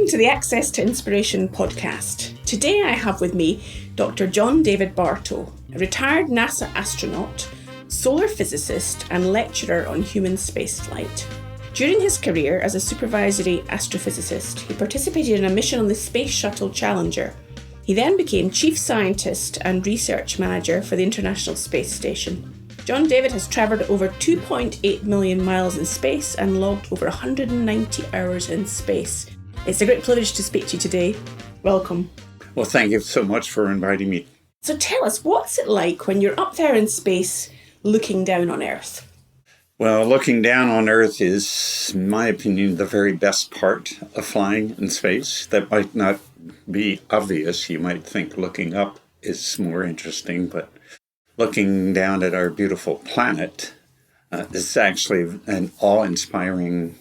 Welcome to the Access to Inspiration podcast. Today I have with me Dr. John David Bartoe, a retired NASA astronaut, solar physicist and lecturer on human spaceflight. During his career as a supervisory astrophysicist, he participated in a mission on the Space Shuttle Challenger. He then became chief scientist and research manager for the International Space Station. John David has travelled over 2.8 million miles in space and logged over 190 hours in space. It's a great privilege to speak to you today. Welcome. Well, thank you so much for inviting me. So tell us, what's it like when you're up there in space looking down on Earth? Well, looking down on Earth is, in my opinion, the very best part of flying in space. That might not be obvious. You might think looking up is more interesting, but looking down at our beautiful planet is actually an awe-inspiring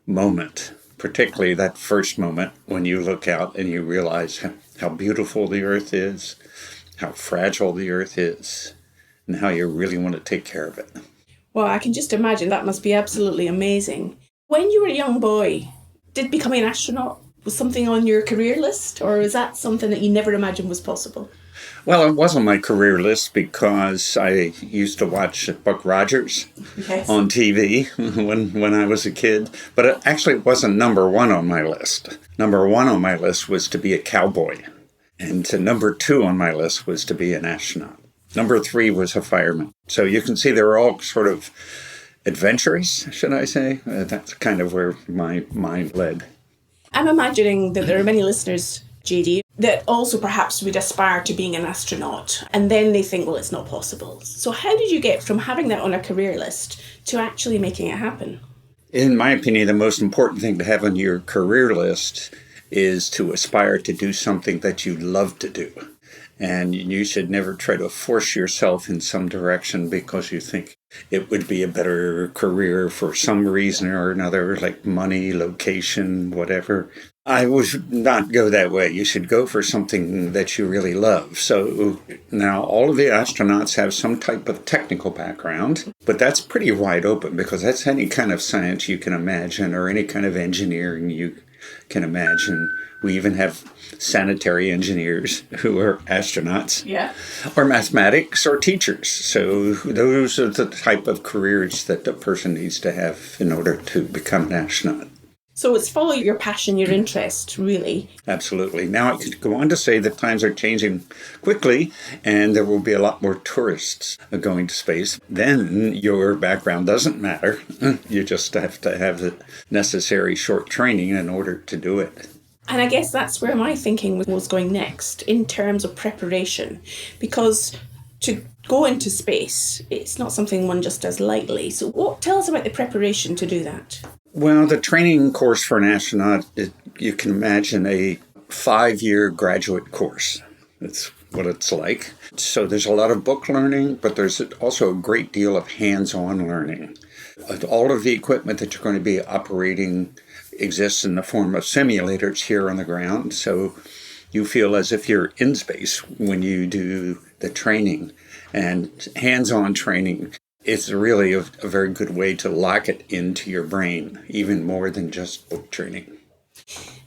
moment, particularly that first moment when you look out and you realize how beautiful the Earth is, how fragile the Earth is, and how you really want to take care of it. Well, I can just imagine that must be absolutely amazing. When you were a young boy, did becoming an astronaut was something on your career list, or is that something that you never imagined was possible? Well, it wasn't my career list because I used to watch Buck Rogers on TV when I was a kid. But it actually wasn't number one on my list. Number one on my list was to be a cowboy. And number two on my list was to be an astronaut. Number three was a fireman. So you can see they were all sort of adventurous, should I say. That's kind of where my mind led. I'm imagining that there are many listeners, JD, that also perhaps would aspire to being an astronaut, and then they think, well, it's not possible. So how did you get from having that on a career list to actually making it happen? In my opinion, the most important thing to have on your career list is to aspire to do something that you love to do. And you should never try to force yourself in some direction because you think it would be a better career for some reason or another, like money, location, whatever. I would not go that way. You should go for something that you really love. So now all of the astronauts have some type of technical background, but that's pretty wide open because that's any kind of science you can imagine or any kind of engineering you can imagine. We even have sanitary engineers who are astronauts, or mathematics or teachers. So those are the type of careers that a person needs to have in order to become an astronaut. So it's follow your passion, your interest, really. Absolutely. Now I could go on to say that times are changing quickly and there will be a lot more tourists going to space. Then your background doesn't matter. You just have to have the necessary short training in order to do it. And I guess that's where my thinking was going next in terms of preparation, because to go into space, it's not something one just does lightly. So tell us about the preparation to do that. Well, the training course for an astronaut, you can imagine a 5-year graduate course. That's what it's like. So there's a lot of book learning, but there's also a great deal of hands-on learning. All of the equipment that you're going to be operating exists in the form of simulators here on the ground. So you feel as if you're in space when you do the training. And hands-on training is really a very good way to lock it into your brain, even more than just book training.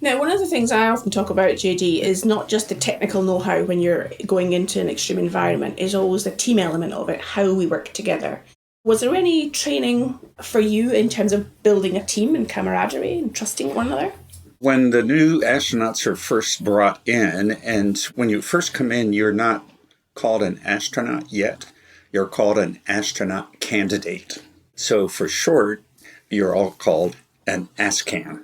Now, one of the things I often talk about, JD, is not just the technical know-how when you're going into an extreme environment, is always the team element of it, how we work together. Was there any training for you in terms of building a team and camaraderie and trusting one another? When the new astronauts are first brought in, and when you first come in, you're not called an astronaut yet. You're called an astronaut candidate. So for short, you're all called an ASCAN.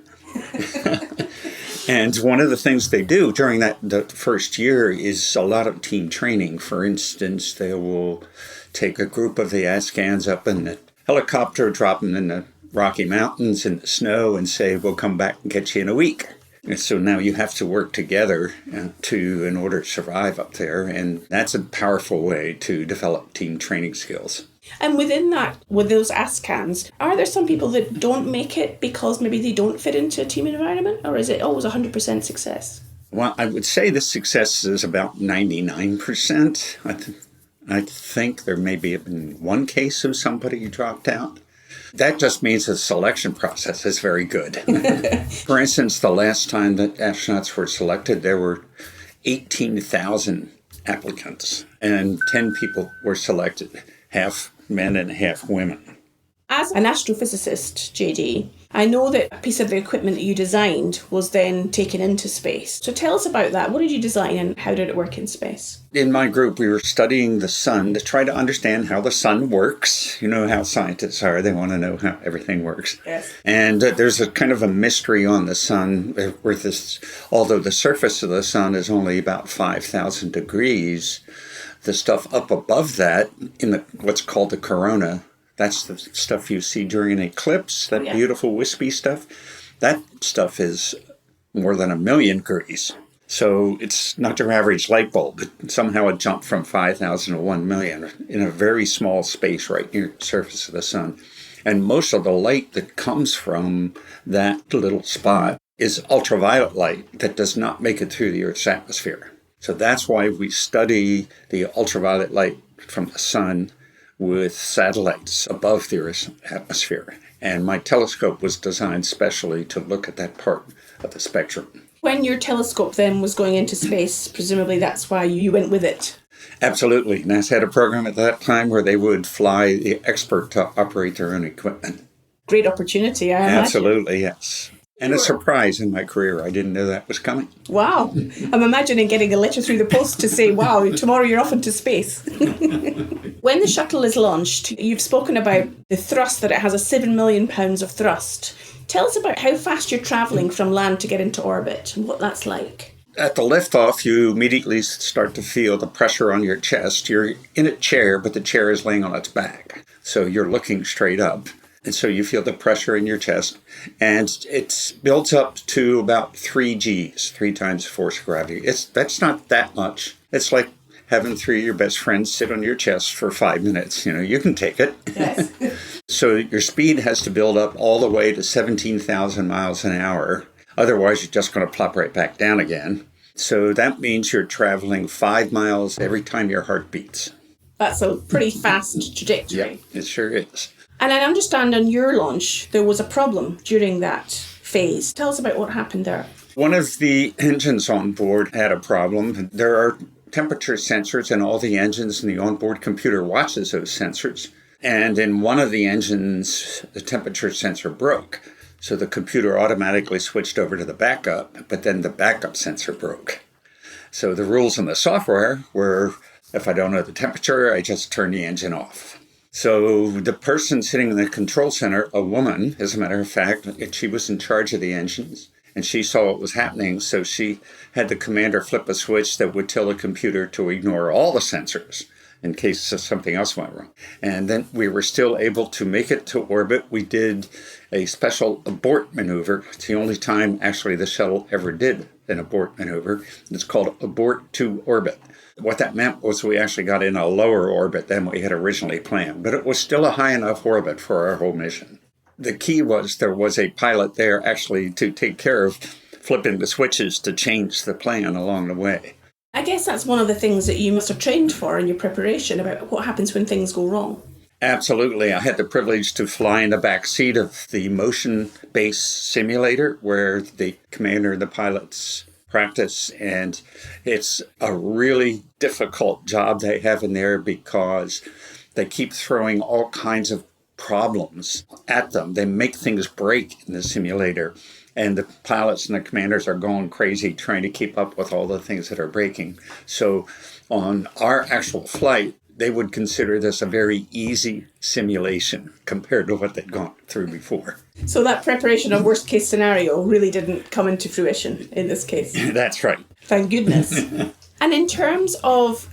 And one of the things they do during the first year is a lot of team training. For instance, they will take a group of the ASCANs up in the helicopter, drop them in the Rocky Mountains in the snow and say, we'll come back and get you in a week. And so now you have to work together in order to survive up there. And that's a powerful way to develop team training skills. And within that, with those ASCANs, are there some people that don't make it because maybe they don't fit into a team environment? Or is it always 100% success? Well, I would say the success is about 99%. I think there may be been one case of somebody who dropped out. That just means the selection process is very good. For instance, the last time that astronauts were selected, there were 18,000 applicants, and 10 people were selected, half men and half women. As an astrophysicist, JD, I know that a piece of the equipment that you designed was then taken into space. So tell us about that. What did you design and how did it work in space? In my group, we were studying the sun to try to understand how the sun works. You know how scientists are. They want to know how everything works. Yes. And there's a kind of a mystery on the sun where although the surface of the sun is only about 5,000 degrees, the stuff up above that in what's called the corona, that's the stuff you see during an eclipse, that beautiful wispy stuff. That stuff is more than 1 million degrees. So it's not your average light bulb. Somehow it jumped from 5,000 to 1 million in a very small space right near the surface of the sun. And most of the light that comes from that little spot is ultraviolet light that does not make it through the Earth's atmosphere. So that's why we study the ultraviolet light from the sun with satellites above the Earth's atmosphere. And my telescope was designed specially to look at that part of the spectrum. When your telescope then was going into space, presumably that's why you went with it. Absolutely. NASA had a program at that time where they would fly the expert to operate their own equipment. Great opportunity, I imagine. Absolutely, yes. And a surprise in my career. I didn't know that was coming. Wow. I'm imagining getting a letter through the post to say, wow, tomorrow you're off into space. When the shuttle is launched, you've spoken about the thrust, that it has a 7 million pounds of thrust. Tell us about how fast you're travelling from land to get into orbit and what that's like. At the liftoff, you immediately start to feel the pressure on your chest. You're in a chair, but the chair is laying on its back. So you're looking straight up. And so you feel the pressure in your chest, and it builds up to about 3 Gs, 3 times the force of gravity. That's not that much. It's like having 3 of your best friends sit on your chest for 5 minutes. You know, you can take it. Yes. So your speed has to build up all the way to 17,000 miles an hour. Otherwise, you're just going to plop right back down again. So that means you're traveling 5 miles every time your heart beats. That's a pretty fast trajectory. Yeah, it sure is. And I understand on your launch, there was a problem during that phase. Tell us about what happened there. One of the engines on board had a problem. There are temperature sensors in all the engines, and the onboard computer watches those sensors. And in one of the engines, the temperature sensor broke. So the computer automatically switched over to the backup, but then the backup sensor broke. So the rules in the software were, if I don't know the temperature, I just turn the engine off. So the person sitting in the control center, a woman, as a matter of fact, she was in charge of the engines, and she saw what was happening. So she had the commander flip a switch that would tell the computer to ignore all the sensors in case something else went wrong. And then we were still able to make it to orbit. We did a special abort maneuver. It's the only time, actually, the shuttle ever did an abort maneuver. It's called abort to orbit. What that meant was we actually got in a lower orbit than we had originally planned, but it was still a high enough orbit for our whole mission. The key was there was a pilot there actually to take care of flipping the switches to change the plan along the way. I guess that's one of the things that you must have trained for in your preparation about what happens when things go wrong. Absolutely. I had the privilege to fly in the back seat of the motion-based simulator where the commander and the pilots practice, and it's a really difficult job they have in there because they keep throwing all kinds of problems at them. They make things break in the simulator, and the pilots and the commanders are going crazy trying to keep up with all the things that are breaking. So on our actual flight, they would consider this a very easy simulation compared to what they'd gone through before. So that preparation of worst case scenario really didn't come into fruition in this case. That's right. Thank goodness. And in terms of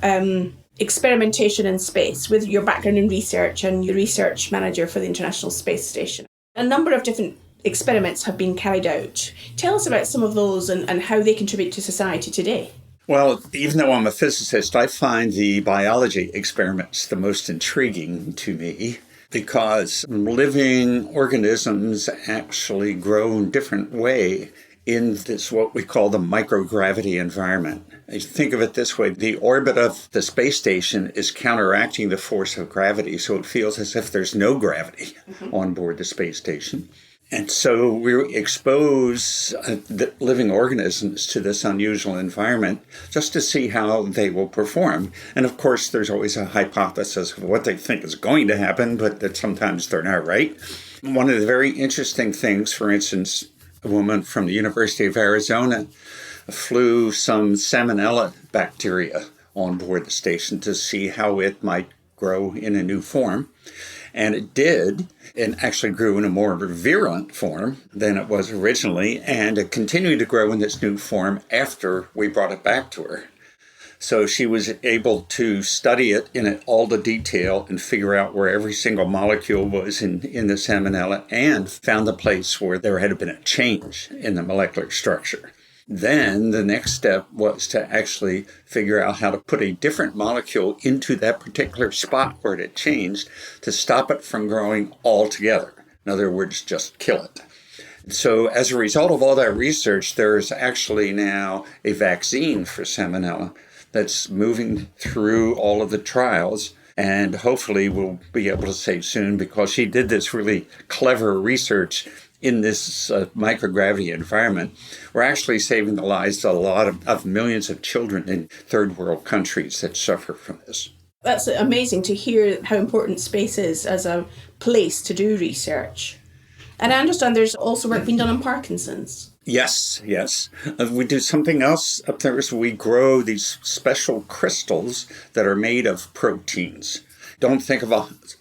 experimentation in space, with your background in research and your research manager for the International Space Station, a number of different experiments have been carried out. Tell us about some of those and how they contribute to society today. Well, even though I'm a physicist, I find the biology experiments the most intriguing to me because living organisms actually grow in a different way in this, what we call the microgravity environment. You think of it this way, the orbit of the space station is counteracting the force of gravity, so it feels as if there's no gravity on board the space station. And so we expose the living organisms to this unusual environment just to see how they will perform. And of course, there's always a hypothesis of what they think is going to happen, but that sometimes they're not right. One of the very interesting things, for instance, a woman from the University of Arizona flew some salmonella bacteria on board the station to see how it might grow in a new form. And it did, and actually grew in a more virulent form than it was originally, and it continued to grow in this new form after we brought it back to her. So she was able to study it in all the detail and figure out where every single molecule was in the salmonella, and found the place where there had been a change in the molecular structure. Then the next step was to actually figure out how to put a different molecule into that particular spot where it had changed to stop it from growing altogether. In other words, just kill it. So as a result of all that research, there's actually now a vaccine for salmonella that's moving through all of the trials. And hopefully we'll be able to say soon, because she did this really clever research in this microgravity environment, we're actually saving the lives of a lot of millions of children in third world countries that suffer from this. That's amazing to hear how important space is as a place to do research. And I understand there's also work being done on Parkinson's. Yes. We do something else up there. So we grow these special crystals that are made of proteins. Don't think of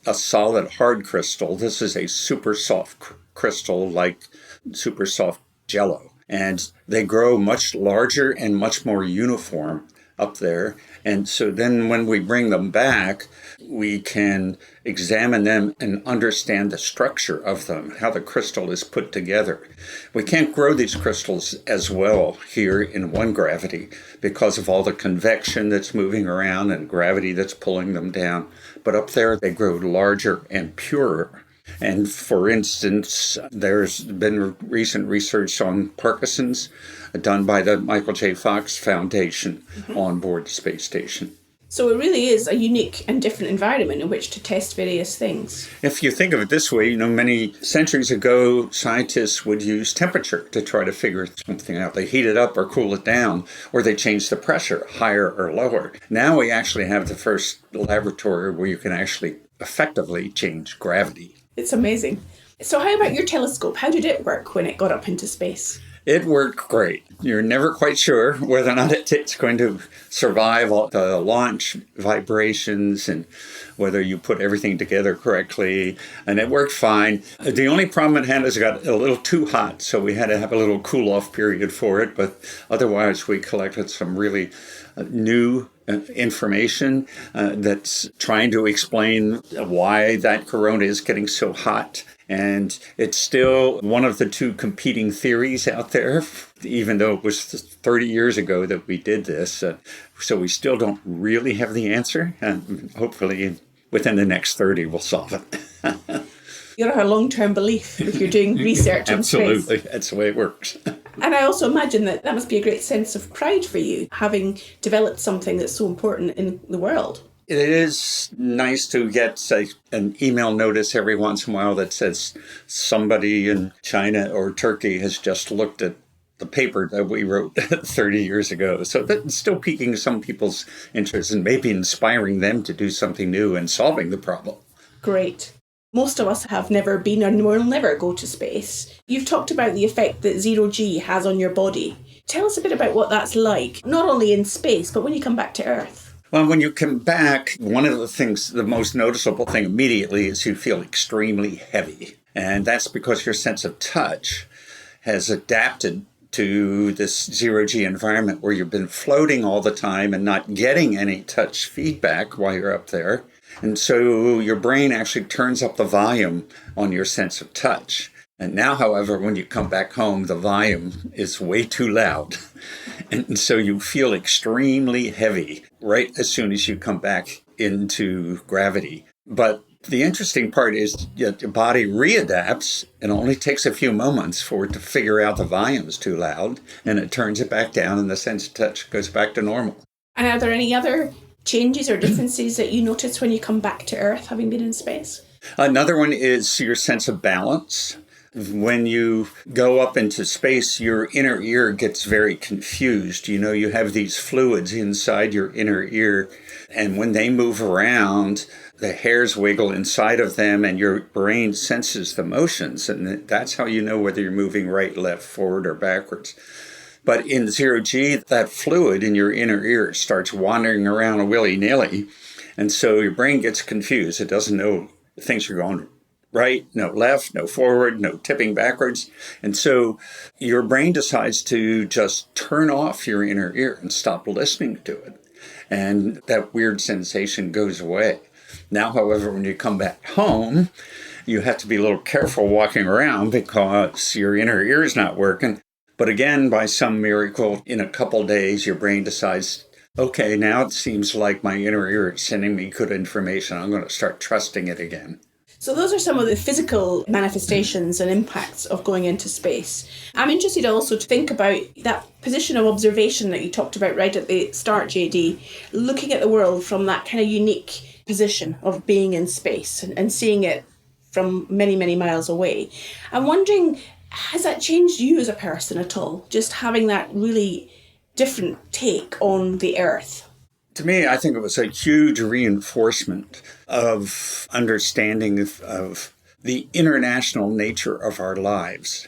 a solid hard crystal. This is a super soft crystal, like super soft jello. And they grow much larger and much more uniform up there. And so then when we bring them back, we can examine them and understand the structure of them, how the crystal is put together. We can't grow these crystals as well here in one gravity because of all the convection that's moving around and gravity that's pulling them down. But up there, they grow larger and purer. And for instance, there's been recent research on Parkinson's done by the Michael J. Fox Foundation on board the space station. So it really is a unique and different environment in which to test various things. If you think of it this way, many centuries ago, scientists would use temperature to try to figure something out. They heat it up or cool it down, or they change the pressure higher or lower. Now we actually have the first laboratory where you can actually effectively change gravity. It's amazing. So how about your telescope? How did it work when it got up into space? It worked great. You're never quite sure whether or not it's going to survive all the launch vibrations and whether you put everything together correctly. And it worked fine. The only problem it had is it got a little too hot, so we had to have a little cool-off period for it. But otherwise, we collected some really new information that's trying to explain why that corona is getting so hot. And it's still one of the two competing theories out there, even though it was 30 years ago that we did this. So we still don't really have the answer. And hopefully within the next 30, we'll solve it. You have a long-term belief if you're doing research in space. Absolutely. That's the way it works. And I also imagine that must be a great sense of pride for you, having developed something that's so important in the world. It is nice to get, say, an email notice every once in a while that says somebody in China or Turkey has just looked at the paper that we wrote 30 years ago. So that's still piquing some people's interest and maybe inspiring them to do something new and solving the problem. Great. Most of us have never been and will never go to space. You've talked about the effect that zero-G has on your body. Tell us a bit about what that's like, not only in space, but when you come back to Earth. Well, when you come back, one of the things, the most noticeable thing immediately is you feel extremely heavy. And that's because your sense of touch has adapted to this zero-G environment where you've been floating all the time and not getting any touch feedback while you're up there. And so your brain actually turns up the volume on your sense of touch. And now, however, when you come back home, the volume is way too loud. And so you feel extremely heavy right as soon as you come back into gravity. But The interesting part is that the body readapts. It only takes a few moments for it to figure out the volume's too loud, and it turns it back down, and the sense of touch goes back to normal. And are there any other changes or differences that you notice when you come back to Earth, having been in space? Another one is your sense of balance. When you go up into space, your inner ear gets very confused. You have these fluids inside your inner ear, and when they move around, the hairs wiggle inside of them, and your brain senses the motions, and that's how you know whether you're moving right, left, forward, or backwards. But in zero-G, that fluid in your inner ear starts wandering around willy-nilly, and so your brain gets confused. It doesn't know things are going right, no left, no forward, no tipping backwards. And so your brain decides to just turn off your inner ear and stop listening to it. And that weird sensation goes away. Now, however, when you come back home, you have to be a little careful walking around because your inner ear is not working. But again, by some miracle, in a couple days, your brain decides, okay, now it seems like my inner ear is sending me good information. I'm going to start trusting it again. So those are some of the physical manifestations and impacts of going into space. I'm interested also to think about that position of observation that you talked about right at the start, JD, looking at the world from that kind of unique position of being in space and seeing it from many, many miles away. I'm wondering, has that changed you as a person at all? Just having that really different take on the Earth? To me, I think it was a huge reinforcement of understanding of the international nature of our lives.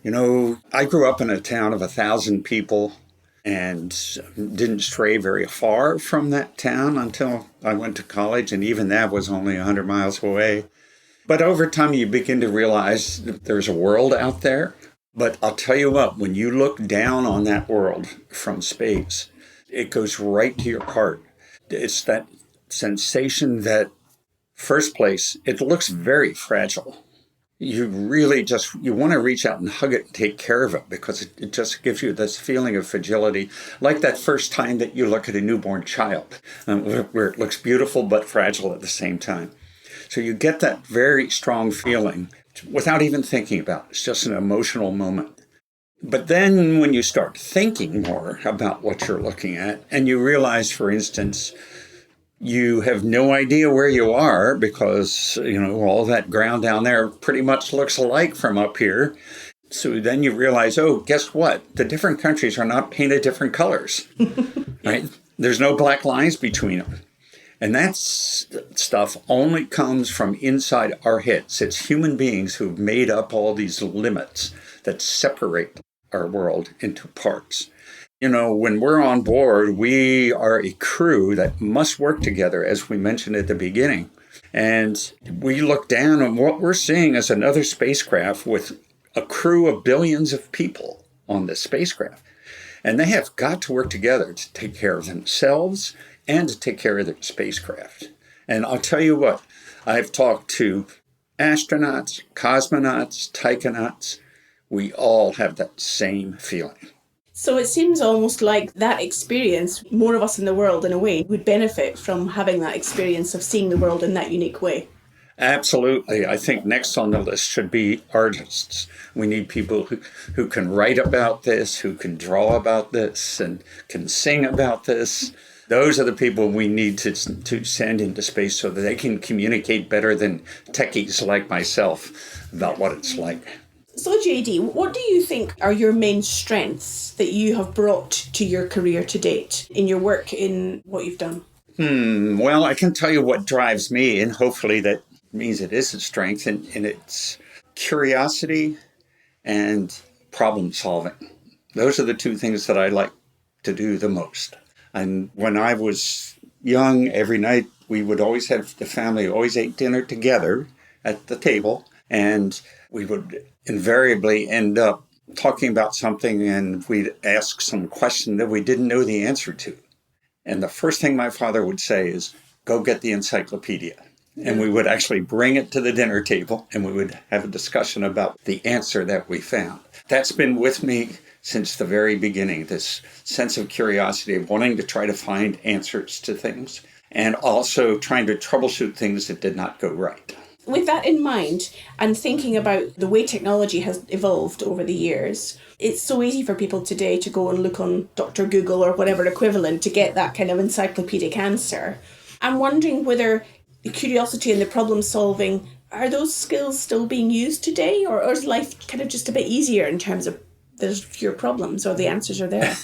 I grew up in a town of 1,000 people and didn't stray very far from that town until I went to college, and even that was only 100 miles away. But over time, you begin to realize that there's a world out there. But I'll tell you what, when you look down on that world from space, it goes right to your heart. It's that sensation that, first place, it looks very fragile. You really you want to reach out and hug it and take care of it because it just gives you this feeling of fragility, like that first time that you look at a newborn child, where it looks beautiful but fragile at the same time. So you get that very strong feeling without even thinking about it. It's just an emotional moment. But then when you start thinking more about what you're looking at, and you realize, for instance, you have no idea where you are because, all that ground down there pretty much looks alike from up here. So then you realize, oh, guess what? The different countries are not painted different colors, right? There's no black lines between them. And that stuff only comes from inside our heads. It's human beings who've made up all these limits that separate our world into parts. When we're on board, we are a crew that must work together, as we mentioned at the beginning. And we look down and what we're seeing is another spacecraft with a crew of billions of people on this spacecraft. And they have got to work together to take care of themselves and to take care of their spacecraft. And I'll tell you what, I've talked to astronauts, cosmonauts, taikonauts. We all have that same feeling. So it seems almost like that experience, more of us in the world in a way, would benefit from having that experience of seeing the world in that unique way. Absolutely. I think next on the list should be artists. We need people who can write about this, who can draw about this, and can sing about this. Those are the people we need to send into space so that they can communicate better than techies like myself about what it's like. So JD, what do you think are your main strengths that you have brought to your career to date in your work, in what you've done? Well, I can tell you what drives me, and hopefully that means it is a strength, and it's curiosity and problem solving. Those are the two things that I like to do the most. And when I was young, every night we would always have the family always ate dinner together at the table, and we would invariably end up talking about something, and we'd ask some question that we didn't know the answer to. And the first thing my father would say is, go get the encyclopedia. And we would actually bring it to the dinner table, and we would have a discussion about the answer that we found. That's been with me since the very beginning, this sense of curiosity of wanting to try to find answers to things and also trying to troubleshoot things that did not go right. With that in mind, and thinking about the way technology has evolved over the years, it's so easy for people today to go and look on Dr. Google or whatever equivalent to get that kind of encyclopedic answer. I'm wondering whether the curiosity and the problem solving, are those skills still being used today, or is life kind of just a bit easier in terms of there's fewer problems or the answers are there?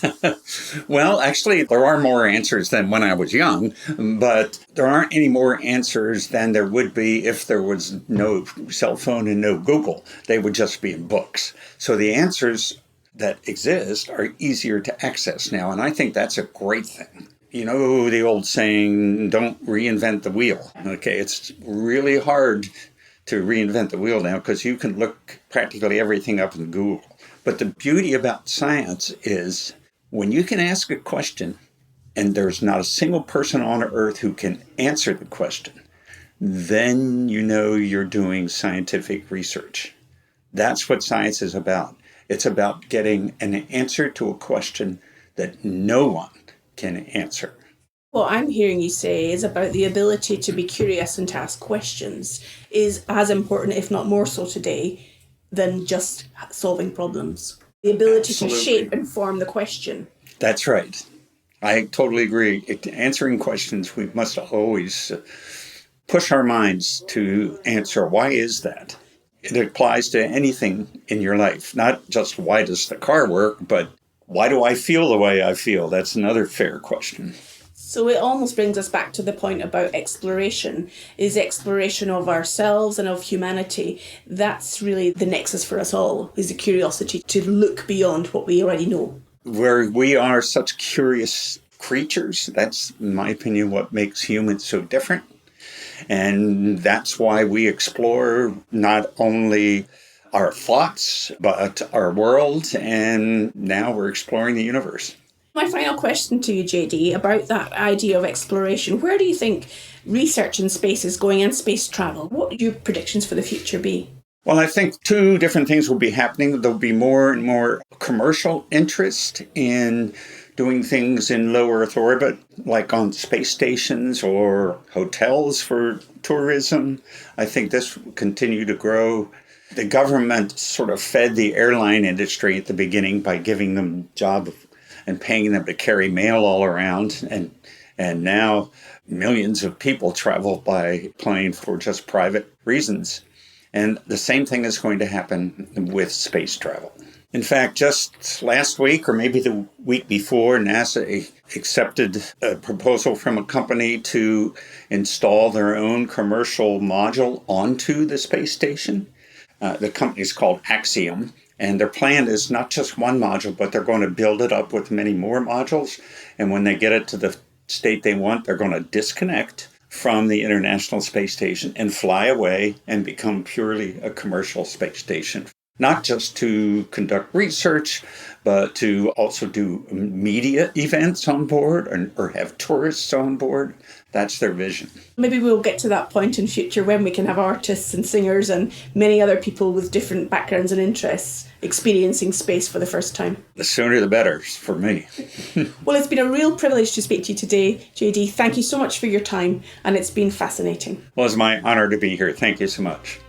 Well, actually, there are more answers than when I was young, but there aren't any more answers than there would be if there was no cell phone and no Google. They would just be in books. So the answers that exist are easier to access now, and I think that's a great thing. You know, the old saying, don't reinvent the wheel. Okay, it's really hard to reinvent the wheel now because you can look practically everything up in Google. But the beauty about science is when you can ask a question and there's not a single person on earth who can answer the question, then you know you're doing scientific research. That's what science is about. It's about getting an answer to a question that no one can answer. What I'm hearing you say is about the ability to be curious and to ask questions is as important, if not more so today, than just solving problems. The ability to shape and form the question. That's right. I totally agree. Answering questions, we must always push our minds to answer, why is that? It applies to anything in your life, not just why does the car work, but why do I feel the way I feel? That's another fair question. So it almost brings us back to the point about exploration. Is exploration of ourselves and of humanity. That's really the nexus for us all, is the curiosity to look beyond what we already know. Where we are such curious creatures, that's, in my opinion, what makes humans so different. And that's why we explore not only our thoughts, but our world, and now we're exploring the universe. My final question to you, JD, about that idea of exploration. Where do you think research in space is going and space travel? What would your predictions for the future be? Well, I think two different things will be happening. There'll be more and more commercial interest in doing things in low Earth orbit, like on space stations or hotels for tourism. I think this will continue to grow. The government sort of fed the airline industry at the beginning by giving them jobs and paying them to carry mail all around. And now millions of people travel by plane for just private reasons. And the same thing is going to happen with space travel. In fact, just last week or maybe the week before, NASA accepted a proposal from a company to install their own commercial module onto the space station. The company is called Axiom. And their plan is not just one module, but they're going to build it up with many more modules. And when they get it to the state they want, they're going to disconnect from the International Space Station and fly away and become purely a commercial space station. Not just to conduct research, but to also do media events on board or have tourists on board. That's their vision. Maybe we'll get to that point in future when we can have artists and singers and many other people with different backgrounds and interests experiencing space for the first time. The sooner the better for me. Well, it's been a real privilege to speak to you today, JD. Thank you so much for your time, and it's been fascinating. Well, it's my honor to be here. Thank you so much.